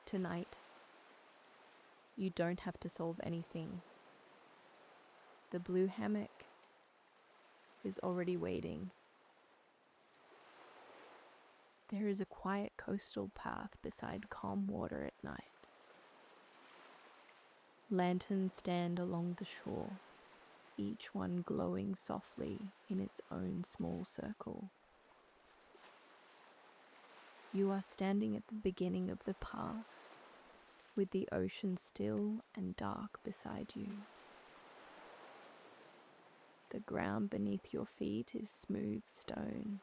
Tonight, you don't have to solve anything. The Blue Hammock is already waiting. There is a quiet coastal path beside calm water at night. Lanterns stand along the shore, each one glowing softly in its own small circle. You are standing at the beginning of the path, with the ocean still and dark beside you. The ground beneath your feet is smooth stone,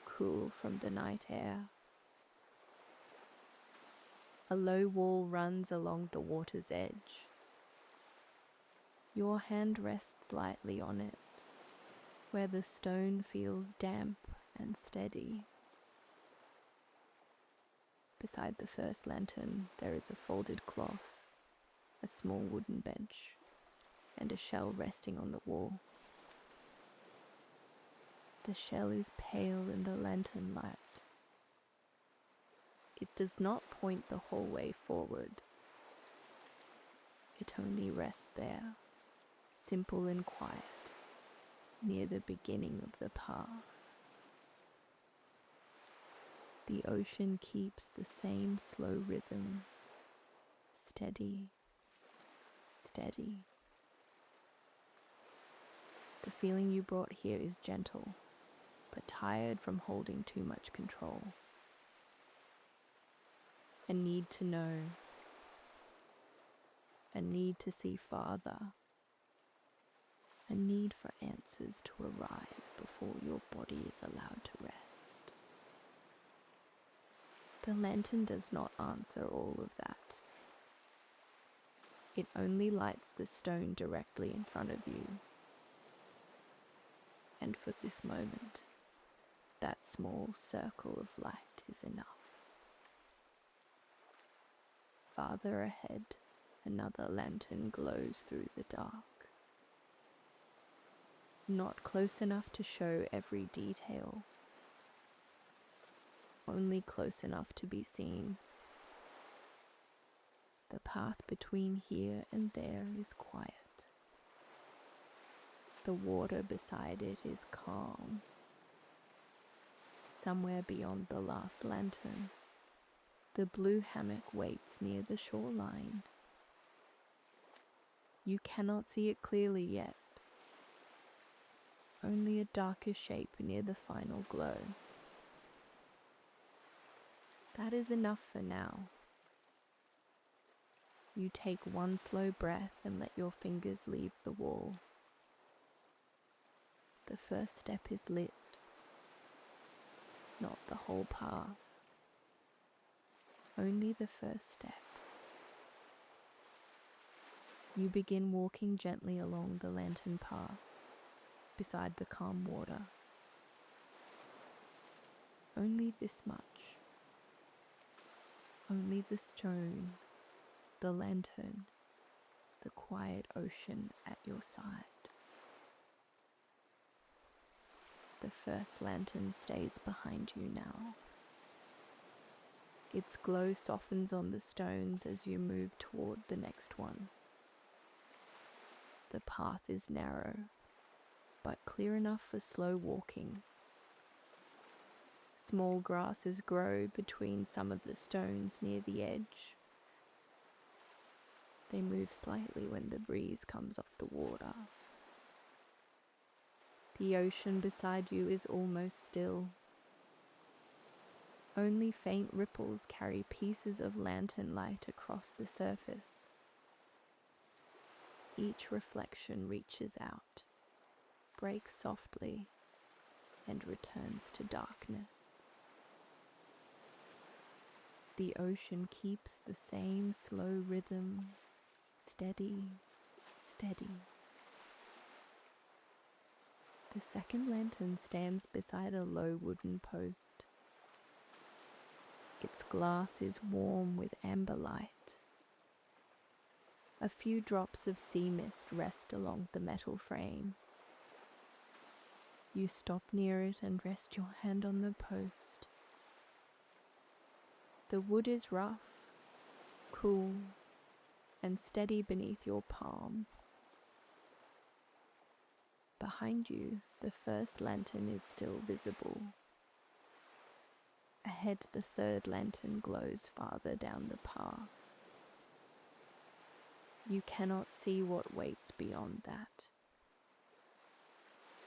cool from the night air. A low wall runs along the water's edge. Your hand rests lightly on it, where the stone feels damp and steady. Beside the first lantern, there is a folded cloth, a small wooden bench, and a shell resting on the wall. The shell is pale in the lantern light. It does not point the whole way forward. It only rests there, simple and quiet, near the beginning of the path. The ocean keeps the same slow rhythm, steady, steady. The feeling you brought here is gentle, but tired from holding too much control. A need to know, a need to see farther, a need for answers to arrive before your body is allowed to rest. The lantern does not answer all of that. It only lights the stone directly in front of you. And for this moment, that small circle of light is enough. Farther ahead, another lantern glows through the dark. Not close enough to show every detail, only close enough to be seen. The path between here and there is quiet. The water beside it is calm. Somewhere beyond the last lantern, the Blue Hammock waits near the shoreline. You cannot see it clearly yet, only a darker shape near the final glow. That is enough for now. You take one slow breath and let your fingers leave the wall. The first step is lit, not the whole path, only the first step. You begin walking gently along the lantern path, beside the calm water. Only this much. Only the stone, the lantern, the quiet ocean at your side. The first lantern stays behind you now. Its glow softens on the stones as you move toward the next one. The path is narrow, but clear enough for slow walking. Small grasses grow between some of the stones near the edge. They move slightly when the breeze comes off the water. The ocean beside you is almost still. Only faint ripples carry pieces of lantern light across the surface. Each reflection reaches out, breaks softly, and returns to darkness. The ocean keeps the same slow rhythm, steady, steady. The second lantern stands beside a low wooden post. Its glass is warm with amber light. A few drops of sea mist rest along the metal frame. You stop near it and rest your hand on the post. The wood is rough, cool and steady beneath your palm. Behind you, the first lantern is still visible. Ahead, the third lantern glows farther down the path. You cannot see what waits beyond that.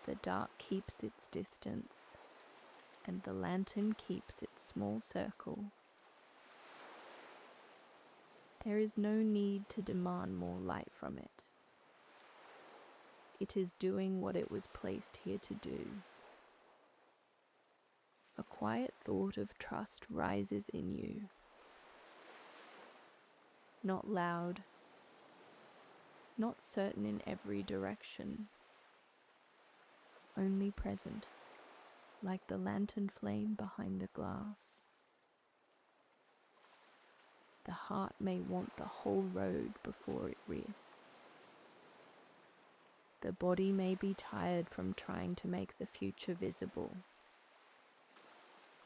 The dark keeps its distance, and the lantern keeps its small circle. There is no need to demand more light from it. It is doing what it was placed here to do. A quiet thought of trust rises in you. Not loud, not certain in every direction, only present, like the lantern flame behind the glass. The heart may want the whole road before it rests. The body may be tired from trying to make the future visible,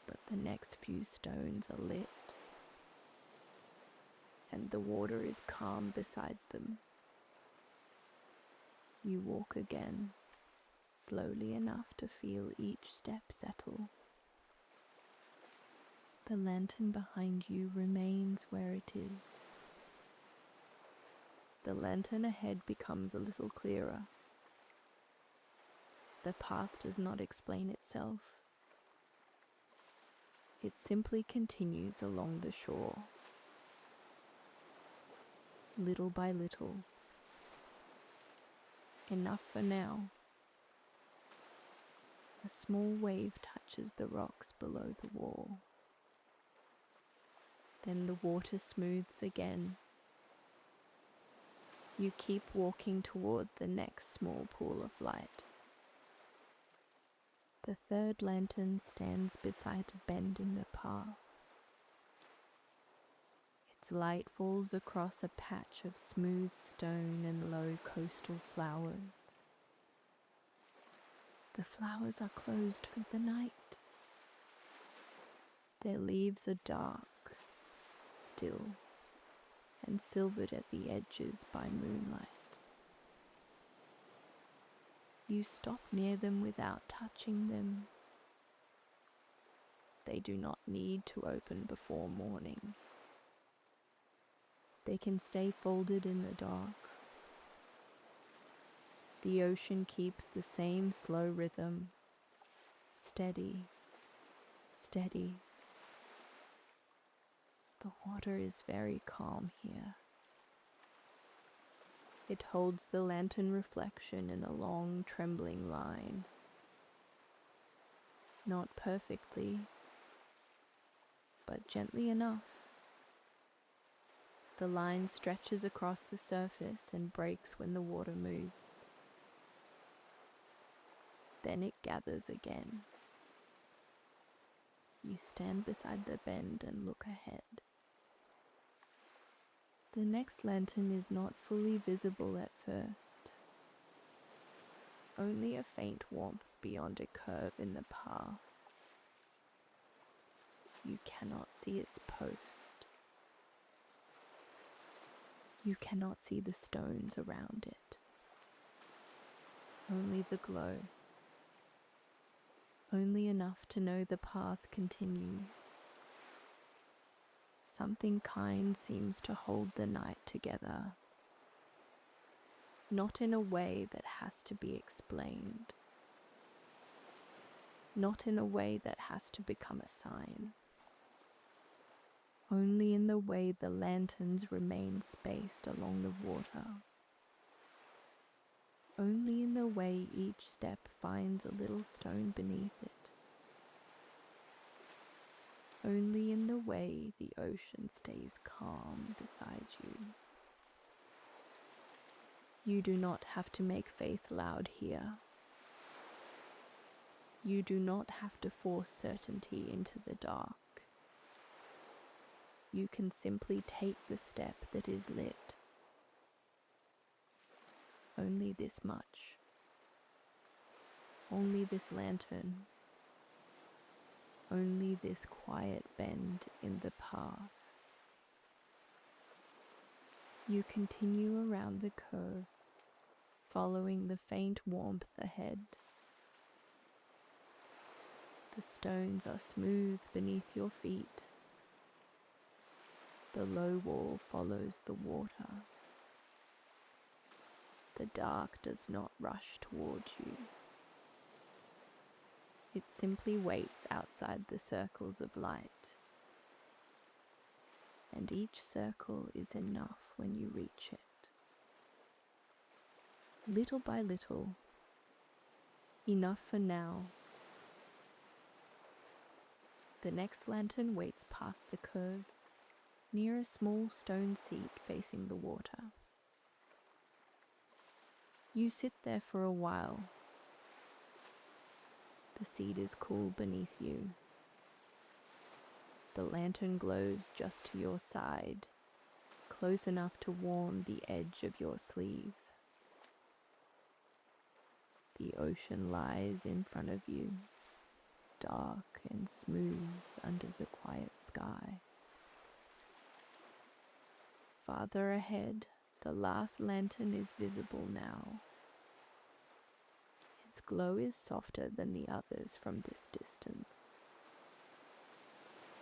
but the next few stones are lit, and the water is calm beside them. You walk again, slowly enough to feel each step settle. The lantern behind you remains where it is. The lantern ahead becomes a little clearer. The path does not explain itself. It simply continues along the shore. Little by little. Enough for now. A small wave touches the rocks below the wall. Then the water smooths again. You keep walking toward the next small pool of light. The third lantern stands beside a bend in the path. Its light falls across a patch of smooth stone and low coastal flowers. The flowers are closed for the night. Their leaves are dark, still, and silvered at the edges by moonlight. You stop near them without touching them. They do not need to open before morning. They can stay folded in the dark. The ocean keeps the same slow rhythm, steady, steady. The water is very calm here. It holds the lantern reflection in a long, trembling line. Not perfectly, but gently enough. The line stretches across the surface and breaks when the water moves. Then it gathers again. You stand beside the bend and look ahead. The next lantern is not fully visible at first. Only a faint warmth beyond a curve in the path. You cannot see its post. You cannot see the stones around it. Only the glow. Only enough to know the path continues. Something kind seems to hold the night together. Not in a way that has to be explained. Not in a way that has to become a sign. Only in the way the lanterns remain spaced along the water. Only in the way each step finds a little stone beneath it. Only in the way the ocean stays calm beside you. You do not have to make faith loud here. You do not have to force certainty into the dark. You can simply take the step that is lit. Only this much. Only this lantern. Only this quiet bend in the path. You continue around the curve, following the faint warmth ahead. The stones are smooth beneath your feet. The low wall follows the water. The dark does not rush towards you. It simply waits outside the circles of light. And each circle is enough when you reach it. Little by little, enough for now. The next lantern waits past the curve, near a small stone seat facing the water. You sit there for a while. The seat is cool beneath you. The lantern glows just to your side, close enough to warm the edge of your sleeve. The ocean lies in front of you, dark and smooth under the quiet sky. Farther ahead, the last lantern is visible now. Its glow is softer than the others from this distance.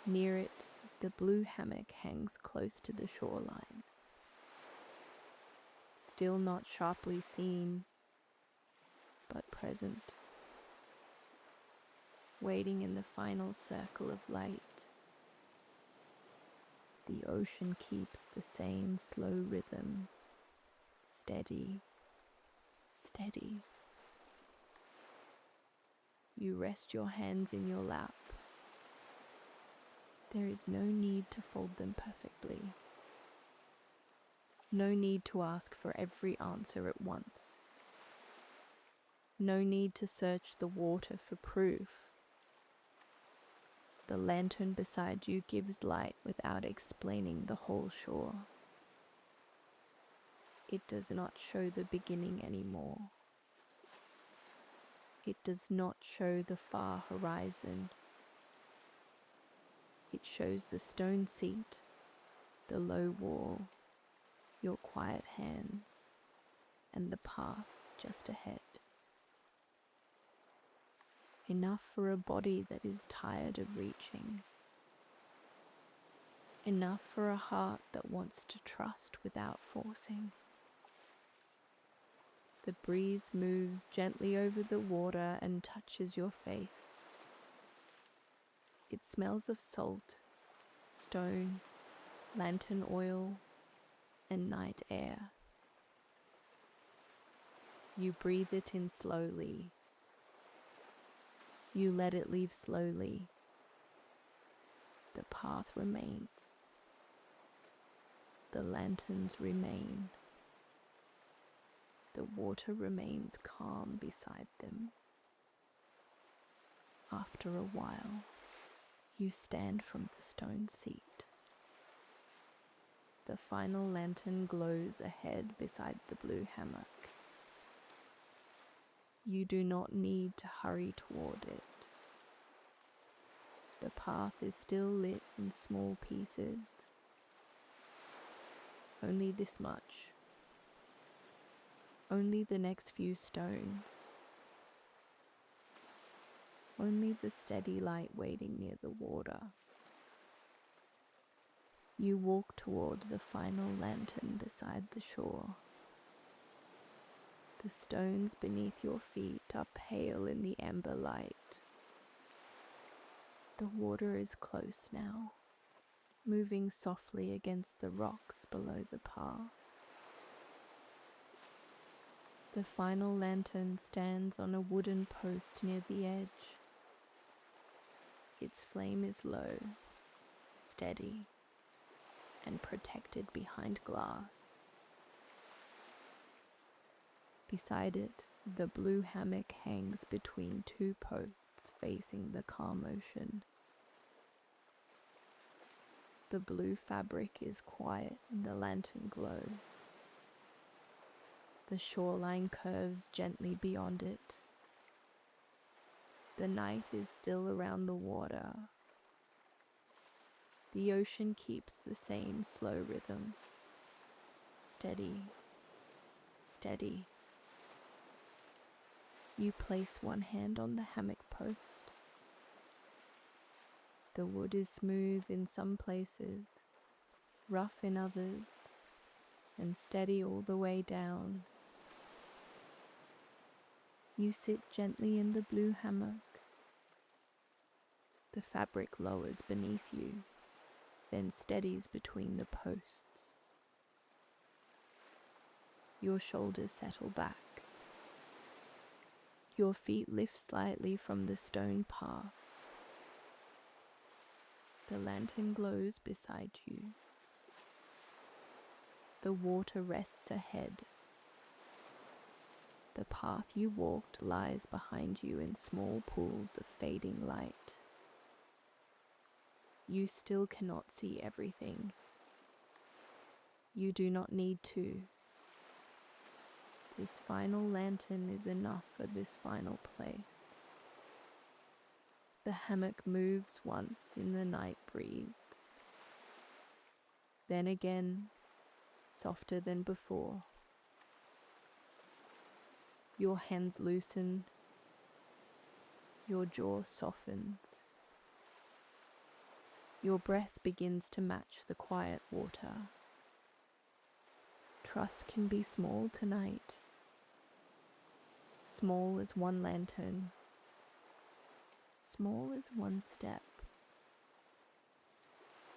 Near it, the blue hammock hangs close to the shoreline. Still not sharply seen, but present, waiting in the final circle of light. The ocean keeps the same slow rhythm, steady, steady. You rest your hands in your lap. There is no need to fold them perfectly. No need to ask for every answer at once. No need to search the water for proof. The lantern beside you gives light without explaining the whole shore. It does not show the beginning anymore. It does not show the far horizon. It shows the stone seat, the low wall, your quiet hands, and the path just ahead. Enough for a body that is tired of reaching. Enough for a heart that wants to trust without forcing. The breeze moves gently over the water and touches your face. It smells of salt, stone, lantern oil, and night air. You breathe it in slowly. You let it leave slowly. The path remains. The lanterns remain. The water remains calm beside them. After a while, you stand from the stone seat. The final lantern glows ahead beside the blue hammock. You do not need to hurry toward it. The path is still lit in small pieces. Only this much. Only the next few stones. Only the steady light waiting near the water. You walk toward the final lantern beside the shore. The stones beneath your feet are pale in the amber light. The water is close now, moving softly against the rocks below the path. The final lantern stands on a wooden post near the edge. Its flame is low, steady, and protected behind glass. Beside it, the blue hammock hangs between two posts facing the calm ocean. The blue fabric is quiet in the lantern glow. The shoreline curves gently beyond it. The night is still around the water. The ocean keeps the same slow rhythm, Steady, steady. You place one hand on the hammock post. The wood is smooth in some places, rough in others, and steady all the way down. You sit gently in the blue hammock. The fabric lowers beneath you, then steadies between the posts. Your shoulders settle back. Your feet lift slightly from the stone path. The lantern glows beside you. The water rests ahead. The path you walked lies behind you in small pools of fading light. You still cannot see everything. You do not need to. This final lantern is enough for this final place. The hammock moves once in the night breeze. Then again, softer than before. Your hands loosen. Your jaw softens. Your breath begins to match the quiet water. Trust can be small tonight. Small as one lantern. Small as one step.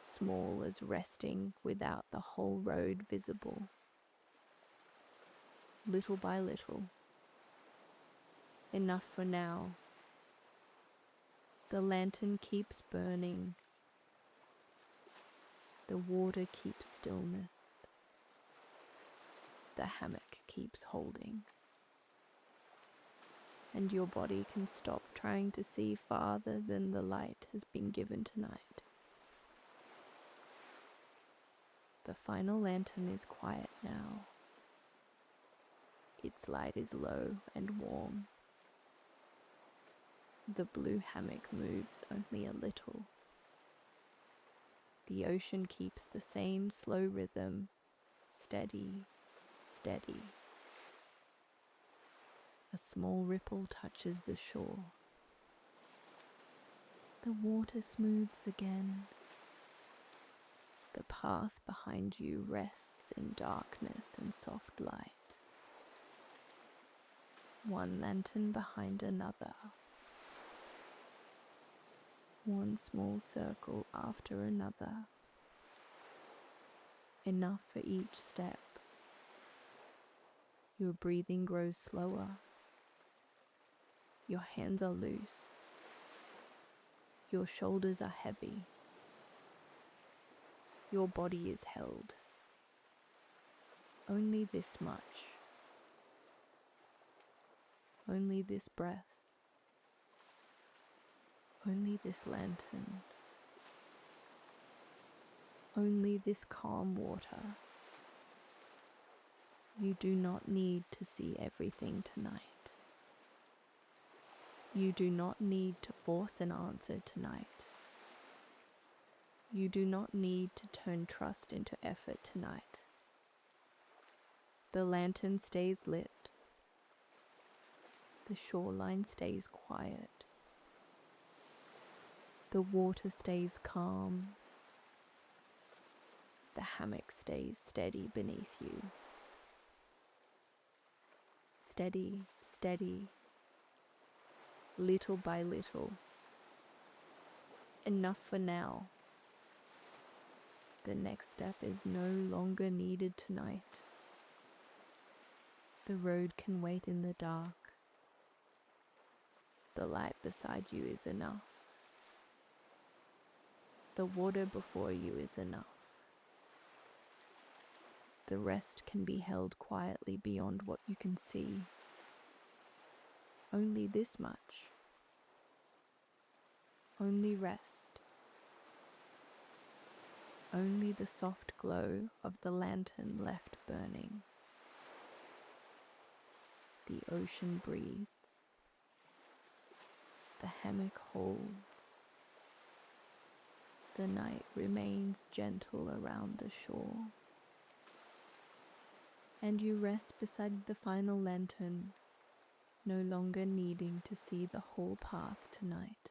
Small as resting without the whole road visible. Little by little. Enough for now. The lantern keeps burning. The water keeps stillness. The hammock keeps holding. And your body can stop trying to see farther than the light has been given tonight. The final lantern is quiet now. Its light is low and warm. The blue hammock moves only a little. The ocean keeps the same slow rhythm, steady, steady. A small ripple touches the shore. The water smooths again. The path behind you rests in darkness and soft light. One lantern behind another. One small circle after another. Enough for each step. Your breathing grows slower. Your hands are loose. Your shoulders are heavy. Your body is held. Only this much. Only this breath. Only this lantern. Only this calm water. You do not need to see everything tonight. You do not need to force an answer tonight. You do not need to turn trust into effort tonight. The lantern stays lit. The shoreline stays quiet. The water stays calm. The hammock stays steady beneath you. Steady, steady. Little by little. Enough for now. The next step is no longer needed tonight. The road can wait in the dark. The light beside you is enough. The water before you is enough. The rest can be held quietly beyond what you can see. Only this much. Only rest. Only the soft glow of the lantern left burning. The ocean breathes. The hammock holds. The night remains gentle around the shore. and you rest beside the final lantern, no longer needing to see the whole path tonight.